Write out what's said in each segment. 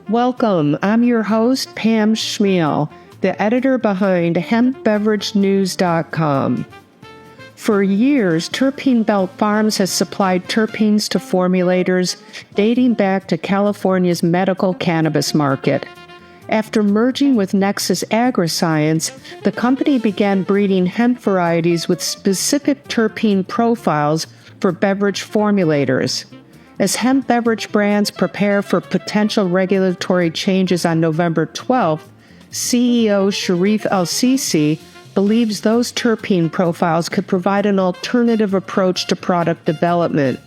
Welcome. I'm your host, Pam Schmiel, the editor behind HempBeverageNews.com. For years, Terpene Belt Farms has supplied terpenes to formulators dating back to California's medical cannabis market. After merging with Nexus AgriScience, the company began breeding hemp varieties with specific terpene profiles for beverage formulators. As hemp beverage brands prepare for potential regulatory changes on November 12th, CEO Shareef El-Sissi believes those terpene profiles could provide an alternative approach to product development.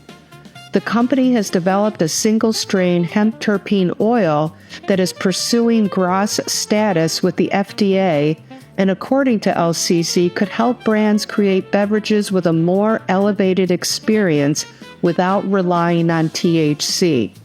The company has developed a single-strain hemp terpene oil that is pursuing GRAS status with the FDA, and according to El-Sissi, could help brands create beverages with a more elevated experience without relying on THC.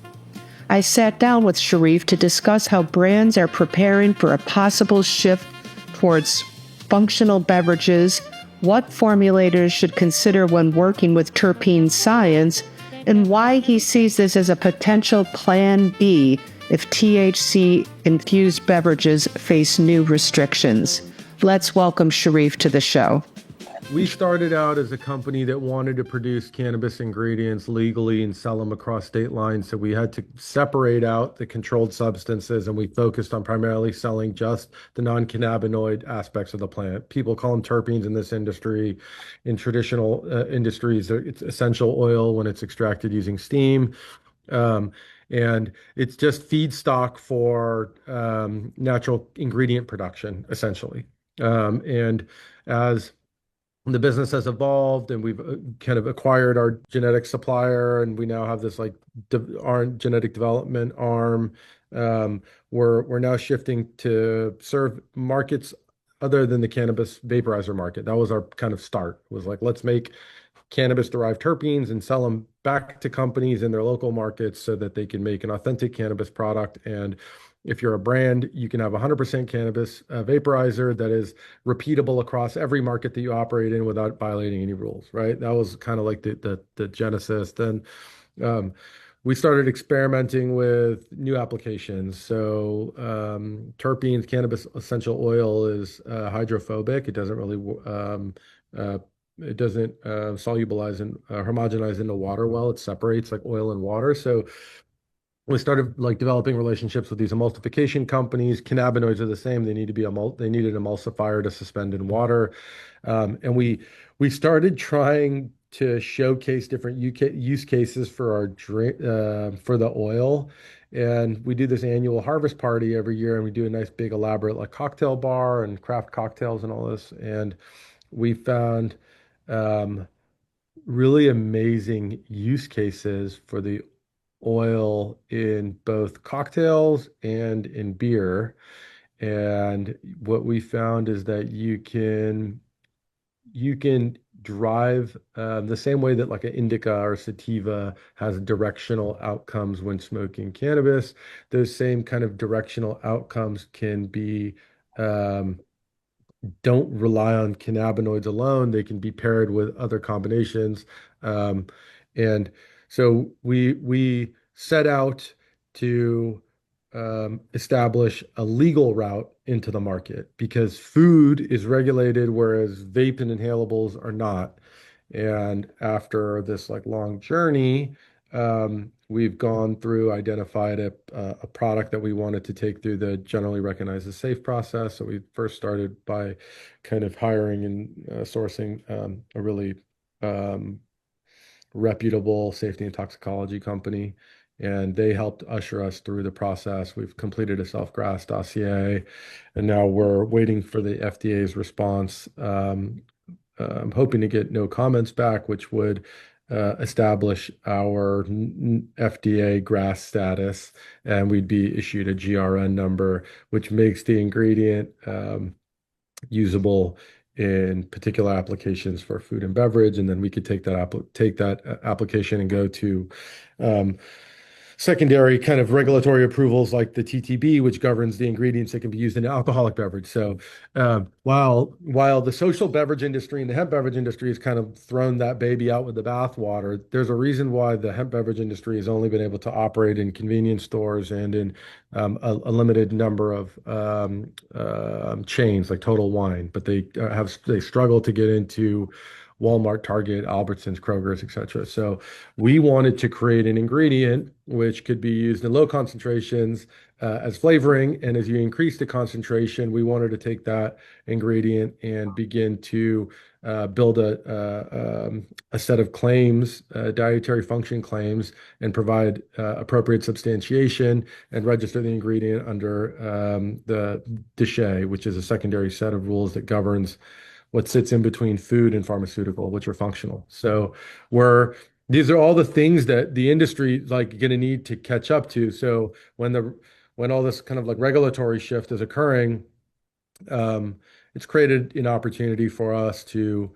I sat down with Shareef to discuss how brands are preparing for a possible shift towards functional beverages, what formulators should consider when working with terpene science, and why he sees this as a potential plan B if THC-infused beverages face new restrictions. Let's welcome Shareef to the show. We started out as a company that wanted to produce cannabis ingredients legally and sell them across state lines. So we had to separate out the controlled substances, and we focused on primarily selling just the non-cannabinoid aspects of the plant. People call them terpenes in this industry. In traditional industries, it's essential oil when it's extracted using steam. And it's just feedstock for natural ingredient production, essentially. And as the business has evolved and we've kind of acquired our genetic supplier, and we now have this our genetic development arm. We're now shifting to serve markets other than the cannabis vaporizer market. That was our kind of start, was like, let's make cannabis-derived terpenes and sell them back to companies in their local markets so that they can make an authentic cannabis product. And if you're a brand, you can have 100% cannabis vaporizer that is repeatable across every market that you operate in without violating any rules, right? That was kind of like the genesis. Then we started experimenting with new applications. So terpenes, cannabis essential oil is hydrophobic. It doesn't really solubilize and homogenize into water well. It separates like oil and water. So we started developing relationships with these emulsification companies. Cannabinoids are the same. They need to be they need an emulsifier to suspend in water. And we started trying to showcase different use cases for our for the oil. And we do this annual harvest party every year, and we do a nice big elaborate cocktail bar and craft cocktails and all this. And we found really amazing use cases for the oil in both cocktails and in beer. And what we found is that you can drive the same way that like an indica or sativa has directional outcomes when smoking cannabis. Those same kind of directional outcomes can be don't rely on cannabinoids alone. They can be paired with other combinations. And so we set out to establish a legal route into the market because food is regulated, whereas vape and inhalables are not. And after this long journey, we've gone through, identified a product that we wanted to take through the generally recognized as safe process. So we first started by kind of hiring and sourcing a really reputable safety and toxicology company, and they helped usher us through the process. We've completed a self-GRAS dossier, and now we're waiting for the FDA's response. I'm hoping to get no comments back, which would establish our FDA GRAS status, and we'd be issued a GRN number, which makes the ingredient usable in particular applications for food and beverage. And then we could take that application and go to secondary kind of regulatory approvals like the TTB, which governs the ingredients that can be used in an alcoholic beverage. So while the social beverage industry and the hemp beverage industry has kind of thrown that baby out with the bathwater, there's a reason why the hemp beverage industry has only been able to operate in convenience stores and in a limited number of chains like Total Wine, but they struggle to get into Walmart, Target, Albertsons, Kroger's, etc. So we wanted to create an ingredient which could be used in low concentrations as flavoring. And as you increase the concentration, we wanted to take that ingredient and begin to build a set of claims, dietary function claims, and provide appropriate substantiation and register the ingredient under the DSHEA, which is a secondary set of rules that governs what sits in between food and pharmaceutical, which are functional. So we're these are all the things that the industry like going to need to catch up to. So when all this kind of like regulatory shift is occurring, it's created an opportunity for us to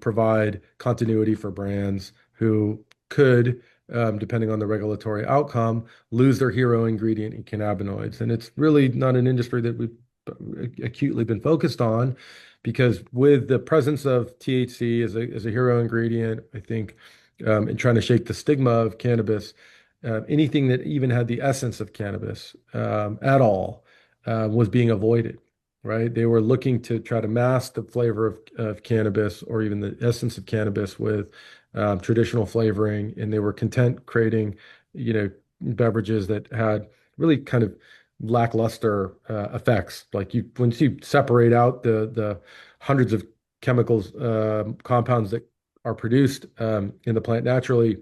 provide continuity for brands who could, depending on the regulatory outcome, lose their hero ingredient in cannabinoids. And it's really not an industry that we've acutely been focused on because with the presence of THC as a hero ingredient, I think, in trying to shake the stigma of cannabis, anything that even had the essence of cannabis at all was being avoided, right? They were looking to try to mask the flavor of cannabis or even the essence of cannabis with traditional flavoring, and they were content creating, beverages that had really kind of lackluster effects. Like once you separate out the hundreds of chemicals, compounds that are produced in the plant naturally,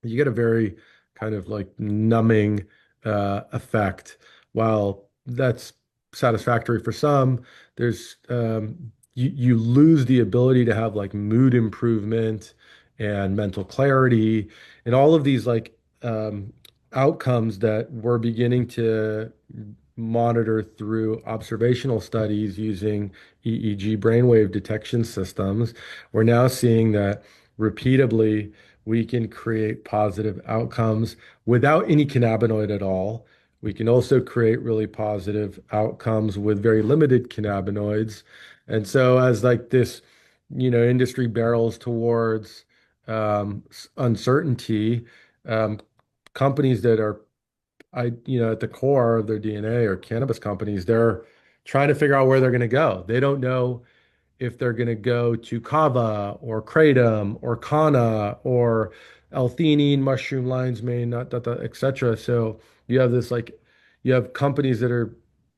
you get a very kind of like numbing effect. While that's satisfactory for some, there's you lose the ability to have like mood improvement and mental clarity and all of these like outcomes that we're beginning to monitor through observational studies using EEG brainwave detection systems. We're now seeing that repeatedly we can create positive outcomes without any cannabinoid at all. We can also create really positive outcomes with very limited cannabinoids. And so as like this, industry barrels towards uncertainty, um, companies that are at the core of their DNA are cannabis companies. They're trying to figure out where they're going to go. They don't know if they're going to go to kava or kratom or kanna or L-theanine, mushroom lion's mane, etc. So you have this like you have companies that are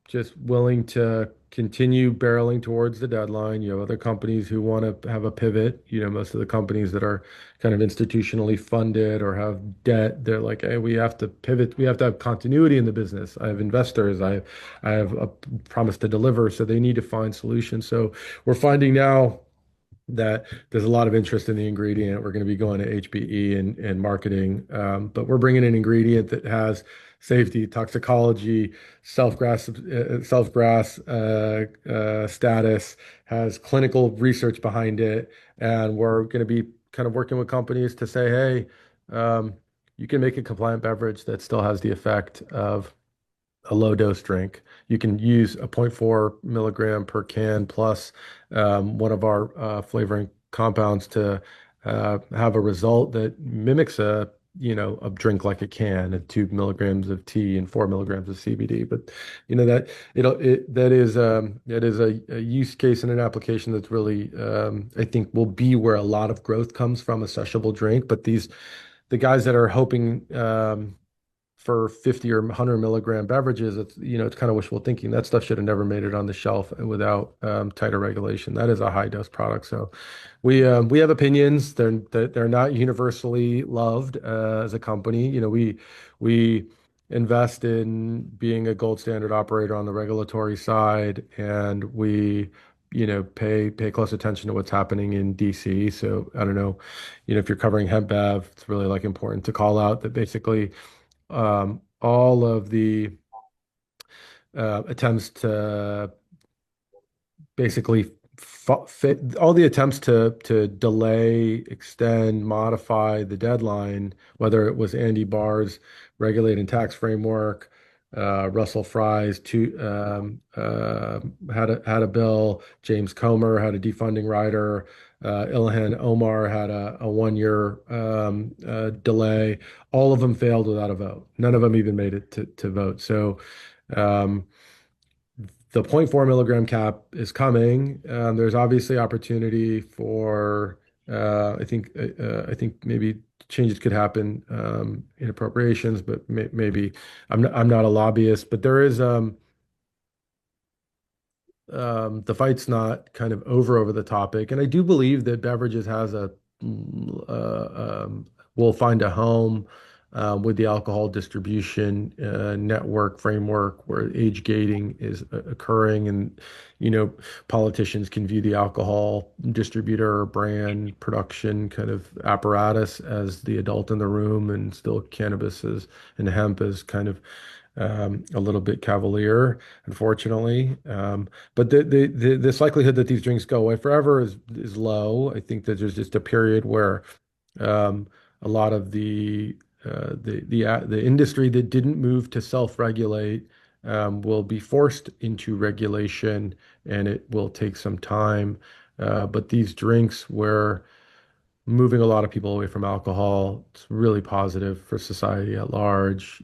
just willing to continue barreling towards the deadline. You have other companies who want to have a pivot. Most of the companies that are kind of institutionally funded or have debt, they're like, hey, we have to pivot. We have to have continuity in the business. I have investors. I have a promise to deliver. So they need to find solutions. So we're finding now that there's a lot of interest in the ingredient. We're going to be going to HBE and marketing, but we're bringing an ingredient that has safety, toxicology, self-GRAS status, has clinical research behind it, and we're going to be kind of working with companies to say, hey, you can make a compliant beverage that still has the effect of a low dose drink. You can use a zero point 0.4 milligram per can plus one of our flavoring compounds to have a result that mimics a drink like a can and 2 milligrams of tea and 4 milligrams of CBD. But that that is a use case and an application that's really I think will be where a lot of growth comes from a sessionable drink. But the guys that are hoping for 50 or 100 milligram beverages, it's kind of wishful thinking. That stuff should have never made it on the shelf without tighter regulation. That is a high dose product. So we have opinions. They're not universally loved as a company. We invest in being a gold standard operator on the regulatory side, and we pay close attention to what's happening in DC. So I don't know, if you're covering hemp bev, it's really like important to call out that basically all of the attempts to basically all the attempts to delay, extend, modify the deadline, whether it was Andy Barr's regulating tax framework, Russell Fry's had a bill, James Comer had a defunding rider, Ilhan Omar had a 1 year delay. All of them failed without a vote. None of them even made it to vote. So. Um, the zero point 0.4 milligram cap is coming. There's obviously opportunity for I think maybe changes could happen in appropriations, but maybe I'm not a lobbyist, but there is the fight's not kind of over the topic, and I do believe that Beverages has will find a home with the alcohol distribution network framework where age gating is occurring, and politicians can view the alcohol distributor or brand production kind of apparatus as the adult in the room, and still cannabis is and hemp is kind of a little bit cavalier, unfortunately. But this likelihood that these drinks go away forever is low. I think that there's just a period where a lot of the industry that didn't move to self-regulate will be forced into regulation, and it will take some time. But these drinks where moving a lot of people away from alcohol. It's really positive for society at large.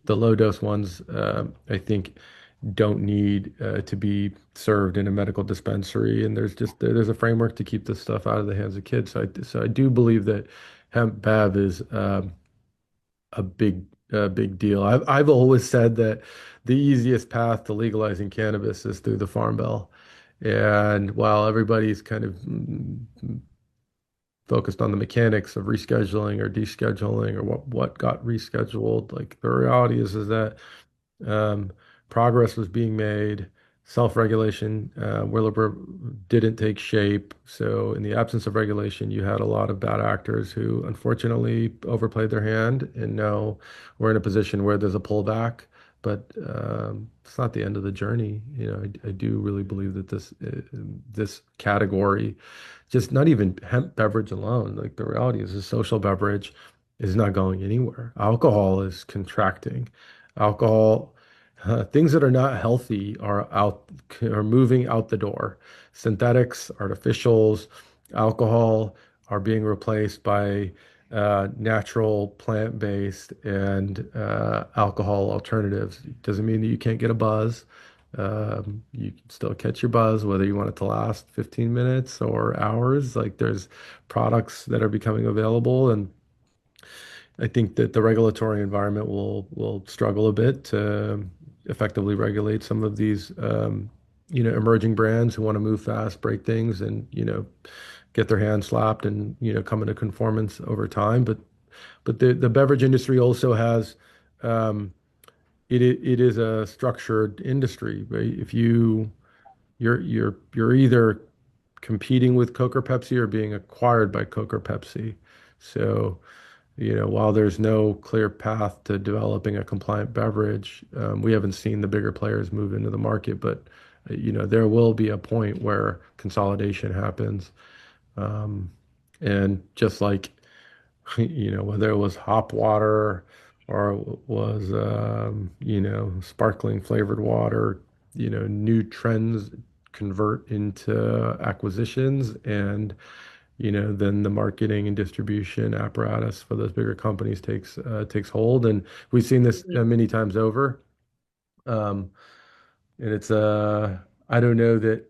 The low dose ones, I think, don't need to be served in a medical dispensary, and there's a framework to keep this stuff out of the hands of kids. So I do believe that hemp bev is a big deal. I've always said that the easiest path to legalizing cannabis is through the Farm Bill. And while everybody's kind of focused on the mechanics of rescheduling or descheduling or what got rescheduled. Like the reality is that um, progress was being made. Self-regulation, Willibur didn't take shape. So in the absence of regulation, you had a lot of bad actors who unfortunately overplayed their hand, and now we're in a position where there's a pullback. But it's not the end of the journey. I do really believe that this category, just not even hemp beverage alone, like the reality is a social beverage is not going anywhere. Alcohol is contracting. Alcohol, things that are not healthy are moving out the door. Synthetics, artificials, alcohol are being replaced by natural, plant-based, and alcohol alternatives. It doesn't mean that you can't get a buzz. You can still catch your buzz, whether you want it to last 15 minutes or hours. Like there's products that are becoming available, and I think that the regulatory environment will struggle a bit to effectively regulate some of these emerging brands who want to move fast, break things, and get their hands slapped and come into conformance over time. But the beverage industry also has it is a structured industry, right? If you're either competing with Coke or Pepsi or being acquired by Coke or Pepsi. So, while there's no clear path to developing a compliant beverage, we haven't seen the bigger players move into the market, but there will be a point where consolidation happens. Um, and just like whether it was hop water or it was, sparkling flavored water, new trends convert into acquisitions, and, then the marketing and distribution apparatus for those bigger companies takes hold. And we've seen this many times over. Um, and I don't know that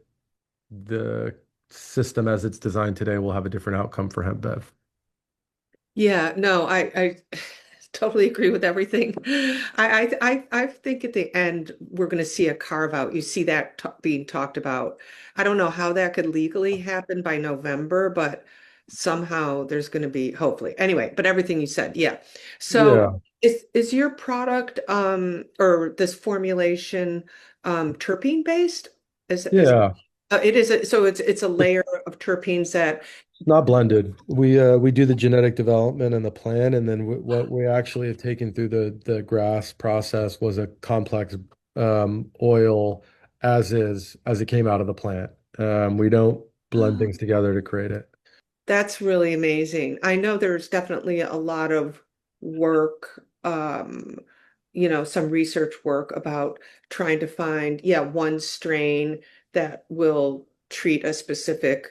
the system as it's designed today will have a different outcome for hemp bev. Yeah, no, I totally agree with everything. I think at the end we're going to see a carve out. You see that t being talked about. I don't know how that could legally happen by November, but somehow there's going to be hopefully. Anyway, but everything you said, yeah. So Yeah. is your product or this formulation terpene based? Is Yeah. it is so it's a layer of terpenes that Not blended. We do the genetic development and the plan, and then what we actually have taken through the GRAS process was a complex oil as it came out of the plant. We don't blend things together to create it. That's really amazing. I know there's definitely a lot of work, some research work about trying to find, yeah, one strain that will treat a specific,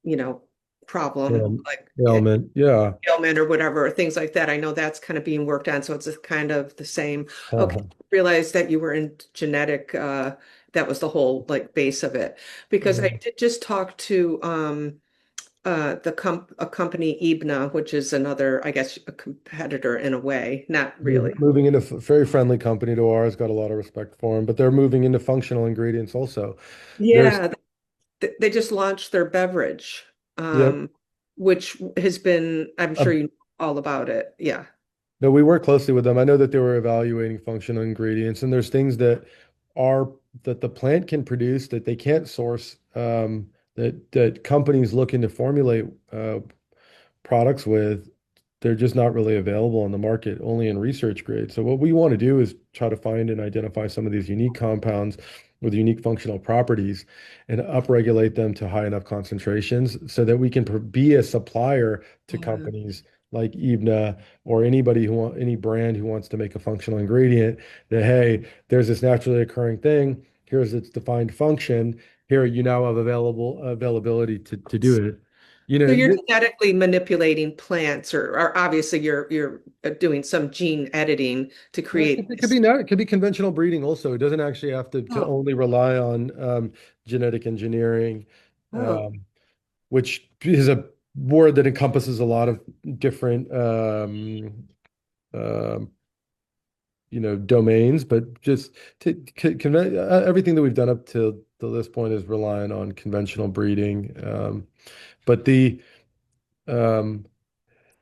you know, problem, Um, like Element, yeah. ailment or whatever, things like that. I know that's kind of being worked on, so it's kind of the same. Okay, Uh-huh. realize that you were in genetic, that was the whole like base of it. Because I Yeah. did just talk to a company Ibna, which is another, I guess, a competitor in a way, not really. Moving into very friendly company to ours, got a lot of respect for them, but they're moving into functional ingredients also. There's, Yeah, they just launched their beverage, yep. um, which has been, I'm Uh, sure you know all about it. Yeah. no, we work closely with them. I know that they were evaluating functional ingredients, and there's things are that the plant can produce that they can't source, that companies looking to formulate products with, they're just not really available on the market, only in research grade. So what we want to do is try to find and identify some of these unique compounds with unique functional properties and upregulate them to high enough concentrations so that we can be a supplier to Yeah. companies like Ibna or anybody any brand who wants to make a functional ingredient that, hey, there's this naturally occurring thing. Here's its defined function. Here you now have availability to do it. You So know, you're genetically manipulating plants, or obviously you're doing some gene editing to create it could this. be not, it could be conventional breeding also. It doesn't actually have to Oh, only rely on genetic engineering, oh. which is a word that encompasses a lot of different um, domains, but just everything that we've done up to this point is relying on conventional breeding. But um,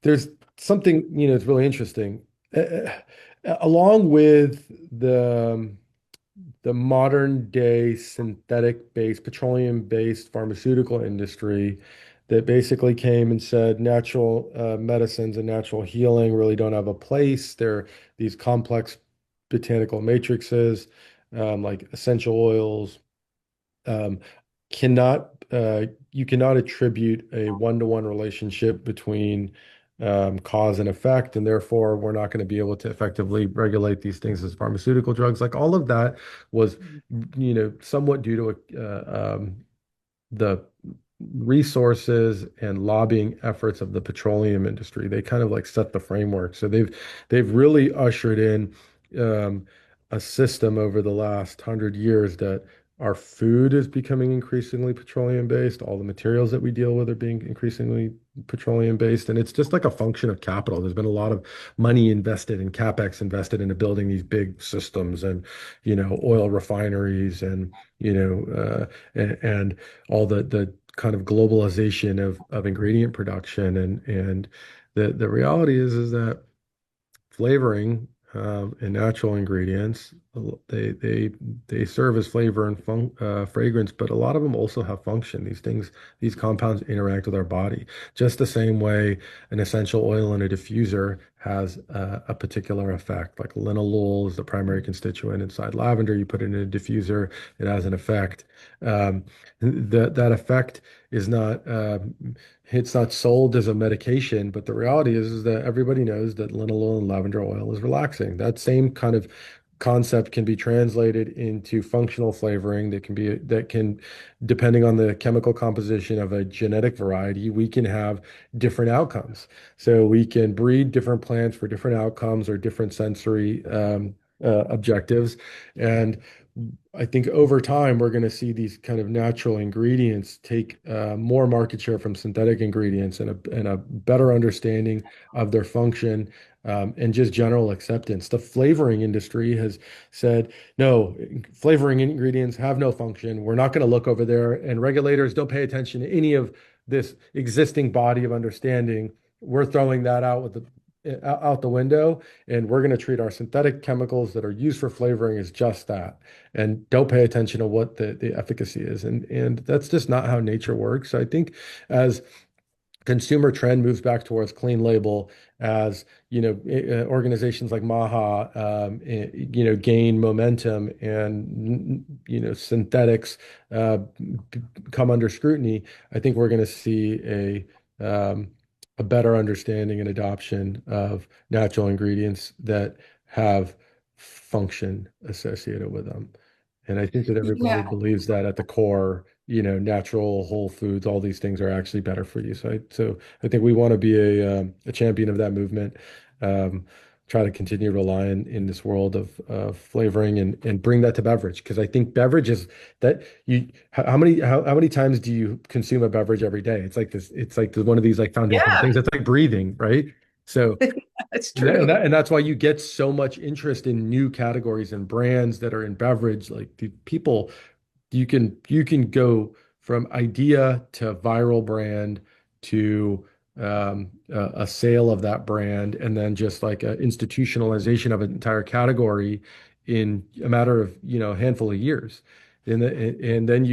there's something, it's really interesting. Along with the modern day synthetic based, petroleum based pharmaceutical industry that basically came and said natural medicines and natural healing really don't have a place. They're these complex botanical matrices, like essential oils, um, cannot you cannot attribute a one-to-one relationship between cause and effect, and therefore we're not going to be able to effectively regulate these things as pharmaceutical drugs. Like all of that was, somewhat due to the resources and lobbying efforts of the petroleum industry. They kind of like set the framework. So they've really ushered in a system over the last 100 years that our food is becoming increasingly petroleum based. All the materials that we deal with are being increasingly petroleum based. And it's just like a function of capital. There's been a lot of money invested in CapEx invested into building these big systems and, oil refineries and, and all the kind of globalization of ingredient production and the reality is that flavoring and natural ingredients they serve as flavor and fragrance, but a lot of them also have function. These compounds interact with our body just the same way an essential oil in a diffuser has a particular effect. Like linalool is the primary constituent inside lavender. You put it in a diffuser, it has an effect. That effect is not it's not sold as a medication, but the reality is that everybody knows that linalool and lavender oil is relaxing. That same kind of concept can be translated into functional flavoring that can, depending on the chemical composition of a genetic variety, we can have different outcomes. So we can breed different plants for different outcomes or different sensory objectives. And I think over time, we're going to see these kind of natural ingredients take more market share from synthetic ingredients and a better understanding of their function and just general acceptance. The flavoring industry has said, no, flavoring ingredients have no function. We're not going to look over there, and regulators don't pay attention to any of this existing body of understanding. We're throwing that out the window, and we're going to treat our synthetic chemicals that are used for flavoring as just that and don't pay attention to what the efficacy is. And that's just not how nature works. So I think as consumer trend moves back towards clean label as organizations like Maha gain momentum and synthetics come under scrutiny. I think we're going to see a better understanding and adoption of natural ingredients that have function associated with them. And I think that everybody Yeah. believes that at the core, natural, whole foods, all these things are actually better for you. So I think we want to be a champion of that movement. Um, Try to continue to rely in this world of flavoring and bring that to beverage because I think beverage is that you how many times do you consume a beverage every day? It's like one of these like foundational Yeah, things. It's like breathing, right? So that's and true. and that's why you get so much interest in new categories and brands that are in beverage. Like the people, you can go from idea to viral brand to a sale of that brand, and then just like an institutionalization of an entire category in a matter of a handful of years. And then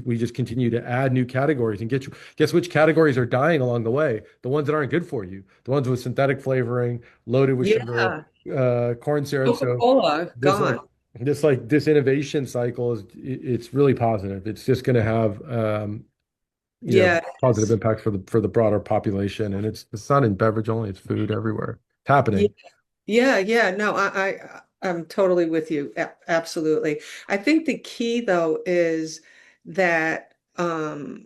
we just continue to add new categories and guess which categories are dying along the way? The ones that aren't good for you, the ones with synthetic flavoring, loaded with sugar, Yeah. corn syrup. So Coca-Cola this gone. like this innovation cycle it's really positive. It's just going to have Yeah, it positive is. impacts for the broader population. And it's not in beverage only, it's food everywhere. It's Yeah, happening. yeah. No, I'm totally with you. Absolutely. I think the key though is that the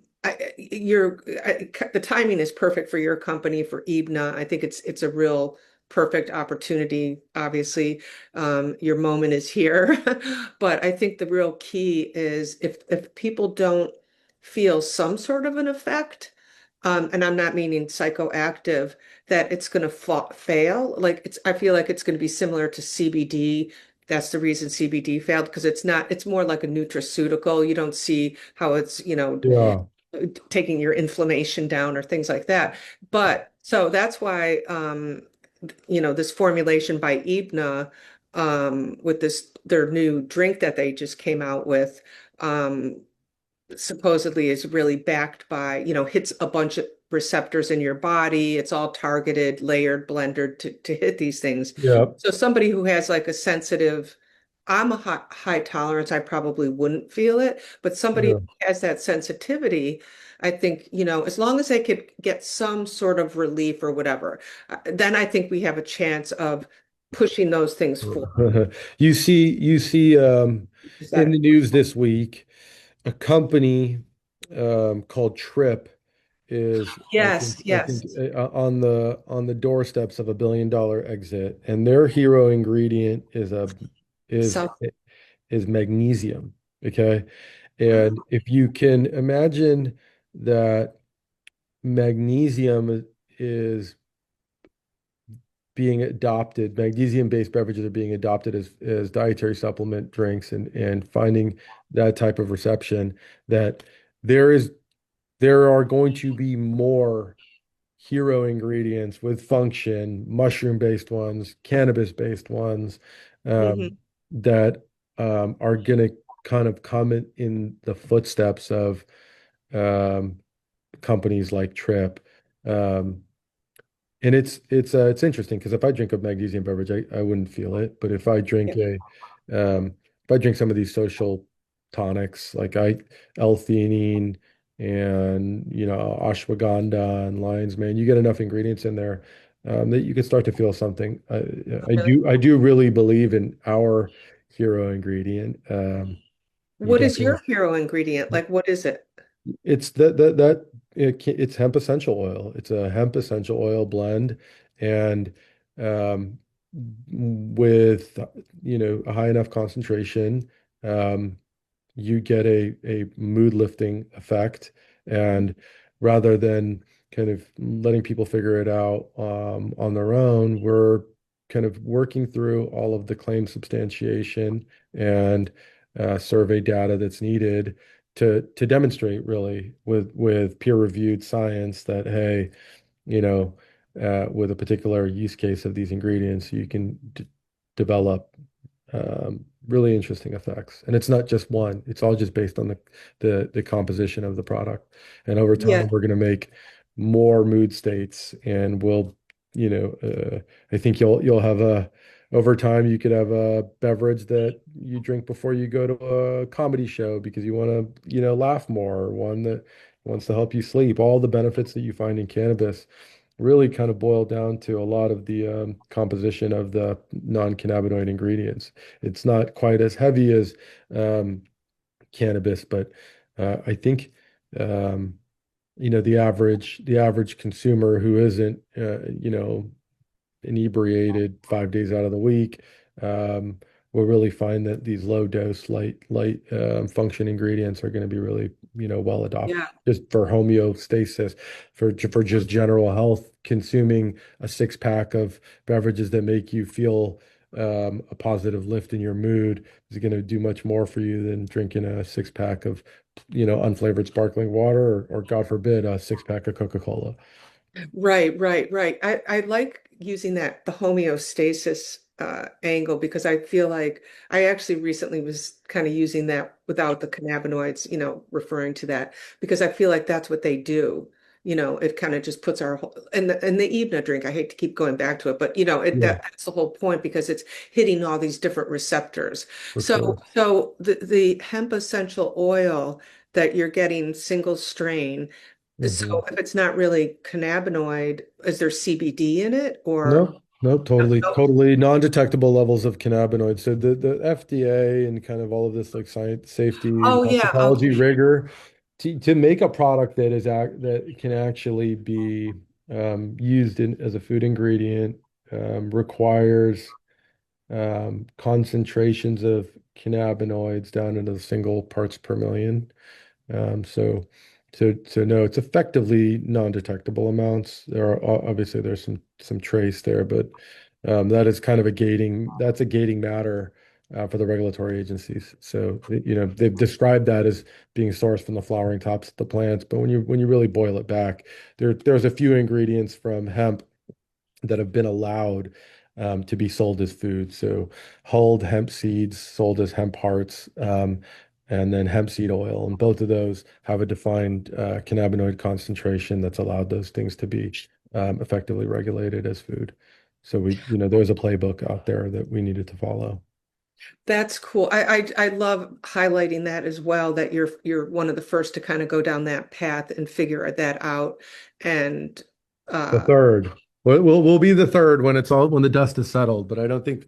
timing is perfect for your company for Ibna. I think it's a real perfect opportunity. Obviously, your moment is here, but I think the real key is if people don't feel some sort of an effect, and I'm not meaning psychoactive that it's going to fail. Like I feel like it's going to be similar to CBD. That's the reason CBD failed because it's not, it's more like a nutraceutical. You don't see how it's, Yeah. taking your inflammation down or things like that. But so that's why, this formulation by Ibna, with their new drink that they just came out with, um, supposedly is really backed by, hits a bunch of receptors in your body. It's all targeted, layered, blended to hit these things. Yeah. So somebody who has like a sensitive, I'm a high tolerance, I probably wouldn't feel it, but somebody Yeah. who has that sensitivity, I think, as long as they could get some sort of relief or whatever, then I think we have a chance of pushing those things forward. You see Is in the that news this week, a company called Trip is yes, I think yes. on the doorsteps of $1 billion exit, and their hero ingredient is So, is magnesium. Okay, and oh, if you can imagine that magnesium is being adopted, magnesium-based beverages are being adopted as dietary supplement drinks and finding that type of reception, that there is there are going to be more hero ingredients with function, mushroom-based ones, cannabis-based ones, mhm, that are going to kind of come in the footsteps of um, companies like Trip. Um, and it's interesting because if I drink a magnesium beverage, I wouldn't feel it. But yeah, if I drink some of these social tonics like L-theanine and ashwagandha and lion's mane, you get enough ingredients in there that you can start to feel something. really. I do really believe in our hero ingredient. You What is definitely your hero ingredient? Like, what is it? it's it's hemp essential oil. It's a hemp essential oil blend, and um, with a high enough concentration, um, you get a mood lifting effect. And rather than kind of letting people figure it out on their own, we're kind of working through all of the claim substantiation and survey data that's needed to demonstrate really with peer-reviewed science that, hey, with a particular use case of these ingredients, you can develop really interesting effects. And it's not just one, it's all just based on the composition of the product. And over time, Yeah. we're going to make more mood states, and will, I think you'll have a over time you could have a beverage that you drink before you go to a comedy show because you want to, laugh more, or one that wants to help you sleep. All the benefits that you find in cannabis really kind of boil down to a lot of the composition of the non-cannabinoid ingredients. It's not quite as heavy as um, cannabis, but I think um, the average consumer who isn't inebriated 5 days out of the week, um, will really find that these low dose, light function ingredients are going to be really, well adopted Yeah. just for homeostasis, for just general health. Consuming a six pack of beverages that make you feel a positive lift in your mood is going to do much more for you than drinking a six pack of, unflavored sparkling water, or God forbid, a six pack of Coca-Cola. Right, right, right. I like using the homeostasis angle because I feel like I actually recently was kind of using that without the cannabinoids, referring to that because I feel like that's what they do. It kind of just puts our whole and the evening drink. I hate to keep going back to it, but Yeah, that's the whole point because it's hitting all these different receptors. for So sure. so the hemp essential oil that you're getting single strain. Mhm. So if it's not really cannabinoid, is there CBD in it or? No, no, totally, Oh, totally non-detectable levels of cannabinoids. So the FDA and kind of all of this like science, safety, oh yeah, toxicology okay. rigor to make a product that can actually be used as a food ingredient requires concentrations of cannabinoids down into the single parts per million. Um, so, so no, it's effectively non-detectable amounts. Obviously there's some trace there, but that is kind of that's a gating matter for the regulatory agencies. So, they've described that as being sourced from the flowering tops of the plants, but when you really boil it back, there's a few ingredients from hemp that have been allowed to be sold as food. So hulled hemp seeds sold as hemp hearts, and then hemp seed oil. And both of those have a defined cannabinoid concentration that's allowed those things to be effectively regulated as food. So there's a playbook out there that we needed to follow. That's cool. I love highlighting that as well, that you're one of the first to kind of go down that path and figure that out. And The uh third. We'll be the third when the dust is settled. But I think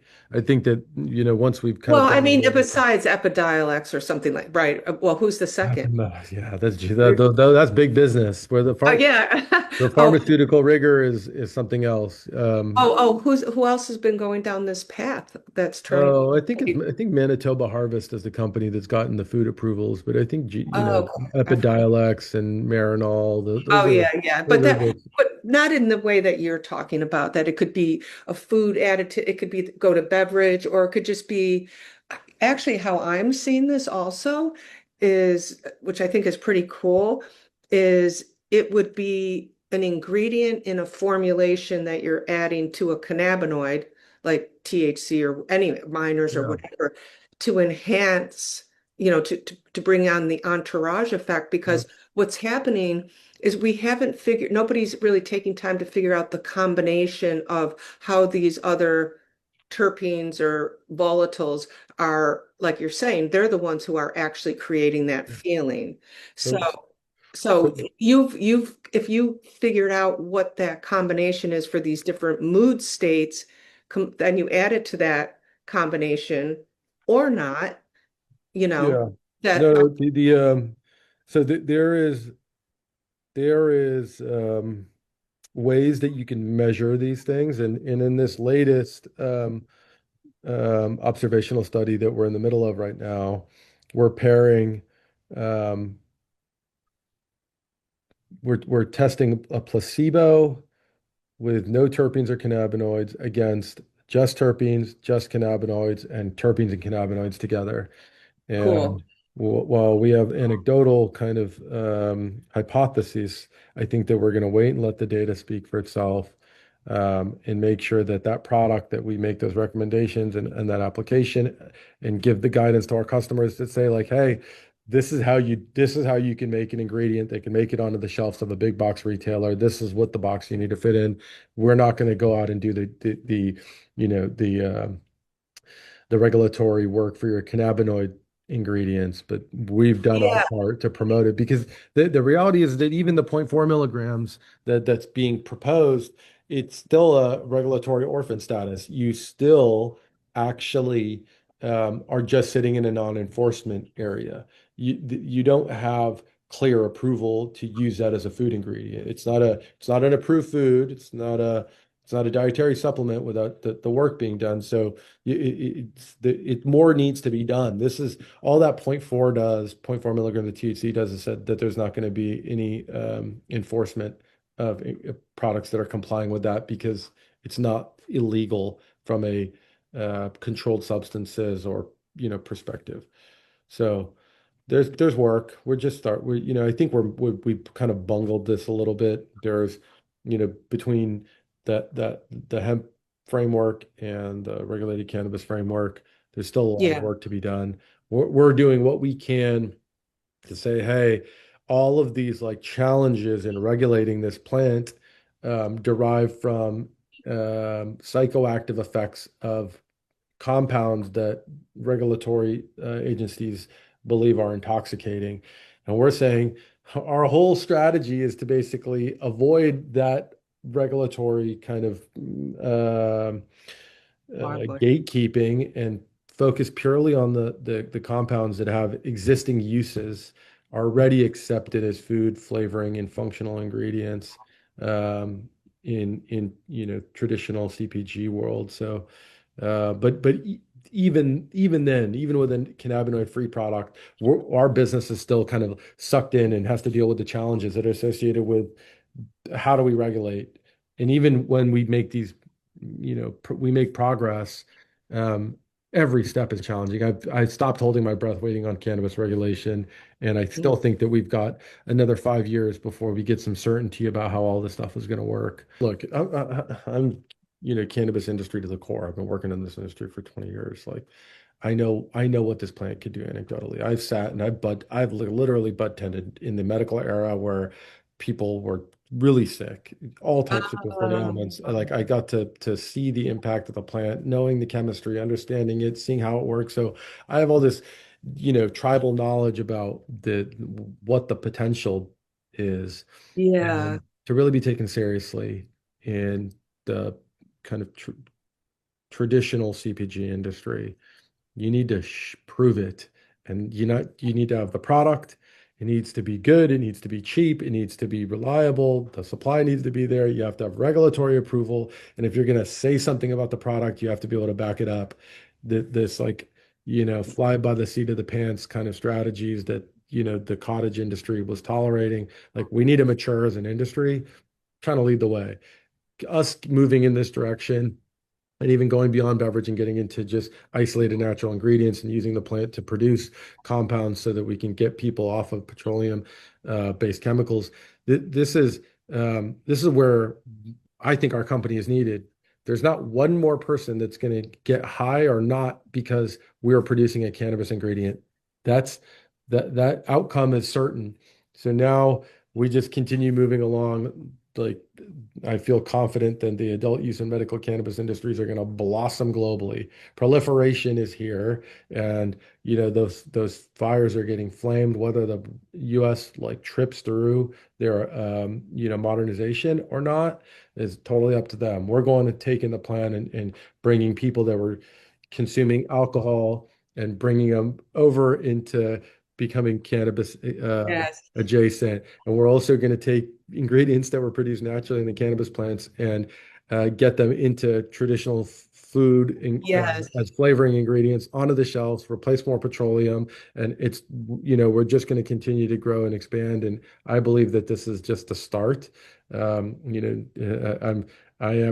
that once we've kind well, of I done mean, all the besides Epidiolex or something like right. Well, who's the second? Yeah, that's big business. Where Oh yeah. the Oh, pharmaceutical rigor is something else. who else has been going down this path that's turning? Oh, I think Manitoba Harvest is the company that's gotten the food approvals, but I think Oh, Epidiolex and Marinol, oh yeah, yeah. those But are that the but not in the way that you're talking about, that it could be a food additive, it could be go to beverage, or it could just be actually how I'm seeing this also is, which I think is pretty cool, is it would be an ingredient in a formulation that you're adding to a cannabinoid like THC or any minors or yeah. whatever to enhance, to bring on the entourage effect because what's happening is we haven't figured, nobody's really taking time to figure out the combination of how these other terpenes or volatiles are, like you're saying, they're the ones who are actually creating that feeling. So, So, so so if you figured out what that combination is for these different mood states, then you add it to that combination or not, you know, yeah, that, no, so there is ways that you can measure these things, and in this latest observational study that we're in the middle of right now, we're pairing. Um, we're testing a placebo with no terpenes or cannabinoids against just terpenes, just cannabinoids, and terpenes and cannabinoids together. cool. And while we have anecdotal kind of hypotheses, I think that we're going to wait and let the data speak for itself, and make sure that that product that we make those recommendations and that application and give the guidance to our customers that say like, hey, this is how you can make an ingredient. They can make it onto the shelves of a big box retailer. This is what the box you need to fit in. We're not going to go out and do the you know the regulatory work for your cannabinoid ingredients, but we've done our Yeah, part to promote it because the reality is that even the zero point 0.4 milligrams that's being proposed, it's still a regulatory orphan status. You still actually are just sitting in a non-enforcement area. You don't have clear approval to use that as a food ingredient. It's not an approved food. It's not a dietary supplement without the work being done. So it more needs to be done. This is all that zero point 0.4 does, zero point 0.4 milligram of THC does is said that there's not going to be any enforcement of products that are complying with that because it's not illegal from a controlled substances or perspective. So there's work. We're just start. I think we kind of bungled this a little bit. There's between the hemp framework and the regulated cannabis framework, there's still a lot of yeah, work to be done. We're doing what we can to say, hey, all of these like challenges in regulating this plant derive from psychoactive effects of compounds that regulatory agencies believe are intoxicating. And we're saying our whole strategy is to basically avoid that regulatory kind of marvelous. gatekeeping and focus purely on the compounds that have existing uses, are already accepted as food, flavoring, and functional ingredients in traditional CPG world. So, even then, even with a cannabinoid-free product, our business is still kind of sucked in and has to deal with the challenges that are associated with how do we regulate? And even when we make we make progress, um, every step is challenging. I stopped holding my breath waiting on cannabis regulation, and I still think that we've got another 5 years before we get some certainty about how all this stuff is going to work. Look, I'm cannabis industry to the core. I've been working in this industry for 20 years. Like, I know what this plant could do anecdotally. I've sat and I've literally butt tended in the medical era where people were really sick, all types of different ailments. Like I got to see the impact of the plant, knowing the chemistry, understanding it, seeing how it works. So I have all this, tribal knowledge about what the potential is, Yeah, and to really be taken seriously in the kind of traditional CPG industry. You need to prove it, and you need to have the product. It needs to be good. It needs to be cheap. It needs to be reliable. The supply needs to be there. You have to have regulatory approval. And if you're going to say something about the product, you have to be able to back it up. This like, fly by the seat of the pants kind of strategies that, the cottage industry was tolerating. Like we need to mature as an industry, trying to lead the way. Us moving in this direction and even going beyond beverage and getting into just isolated natural ingredients and using the plant to produce compounds so that we can get people off of petroleum based chemicals. This is where I think our company is needed. There's not one more person that's going to get high or not because we're producing a cannabis ingredient. That's that outcome is certain. So now we just continue moving along. Like I feel confident that the adult use and medical cannabis industries are going to blossom globally. Proliferation is here, and those fires are getting flamed. Whether the U.S. like trips through their modernization or not is totally up to them. We're going to take in the plan and bringing people that were consuming alcohol and bringing them over into becoming cannabis yes, adjacent. And we're also going to take ingredients that were produced naturally in the cannabis plants and get them into traditional food yes, as flavoring ingredients onto the shelves, replace more petroleum. And we're just going to continue to grow and expand. And I believe that this is just a start. I am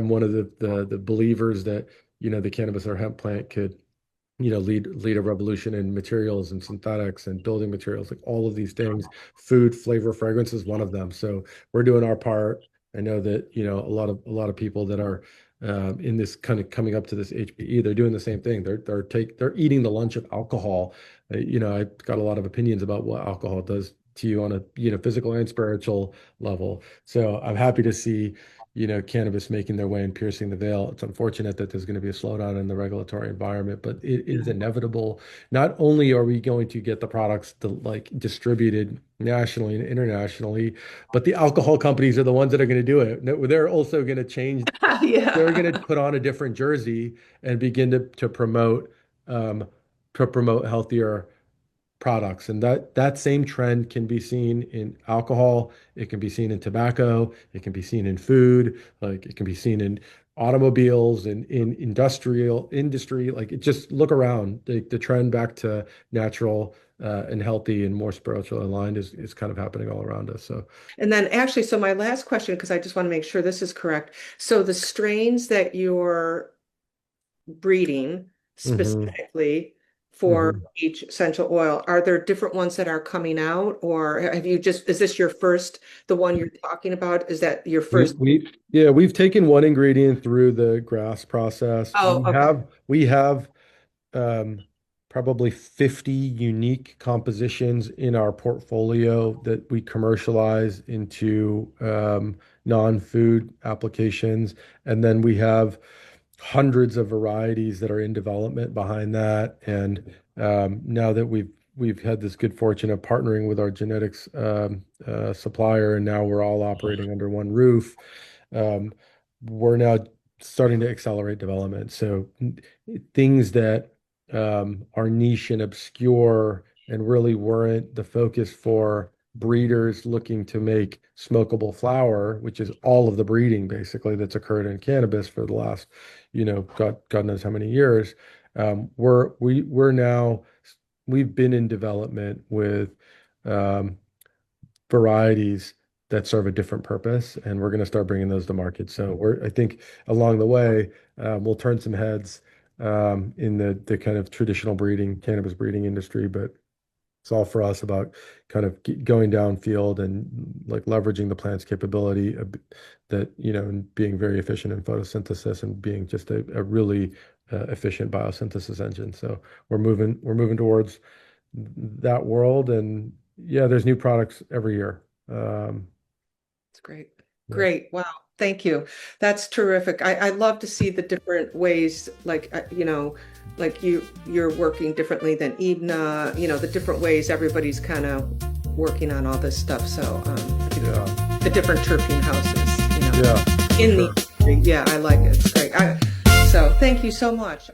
one of the believers that, the cannabis or hemp plant could lead a revolution in materials and synthetics and building materials, like all of these things. Food, flavor, fragrance is one of them. So we're doing our part. I know that, a lot of people that are in this kind of coming up to this HPE, they're doing the same thing. They're eating the lunch of alcohol. I've got a lot of opinions about what alcohol does to you on a physical and spiritual level. So I'm happy to see cannabis making their way and piercing the veil. It's unfortunate that there's going to be a slowdown in the regulatory environment, but it is inevitable. Not only are we going to get the products distributed nationally and internationally, but the alcohol companies are the ones that are going to do it. They're also going to change. They're going to Yeah. put on a different jersey and begin to promote healthier products. And that same trend can be seen in alcohol, it can be seen in tobacco, it can be seen in food, like it can be seen in automobiles and in industrial industry. Like it just look around. The trend back to natural and healthy and more spiritual aligned is kind of happening all around us. So And then actually, so my last question, because I just want to make sure this is correct. So the strains that you're breeding mhm, specifically for mhm. each essential oil, are there different ones that are coming out, or is this your first, the one you're talking about? Is that your first? We've taken one ingredient through the GRAS process. Oh, okay. We have um, probably 50 unique compositions in our portfolio that we commercialize into non-food applications. And then we have hundreds of varieties that are in development behind that. And now that we've had this good fortune of partnering with our genetics supplier, and now we're all operating under one roof, um, we're now starting to accelerate development. So things that are niche and obscure and really weren't the focus for breeders looking to make smokable flower, which is all of the breeding basically that's occurred in cannabis for the last, God knows how many years. We're now we've been in development with um, varieties that serve a different purpose, and we're going to start bringing those to market. So I think along the way, we'll turn some heads in the kind of traditional cannabis breeding industry, but it's all for us about kind of going downfield and like leveraging the plant's capability that, and being very efficient in photosynthesis and being just a really efficient biosynthesis engine. So we're moving towards that world, and yeah, there's new products every year. That's great. Yeah. Great. Wow. Thank you. That's terrific. I love to see the different ways, like, like you're working differently than Edna, the different ways everybody's kind of working on all this stuff. So, Yeah. the different terpene houses, Yeah, for in sure. the industry. Yeah, I like it. It's great. So thank you so much.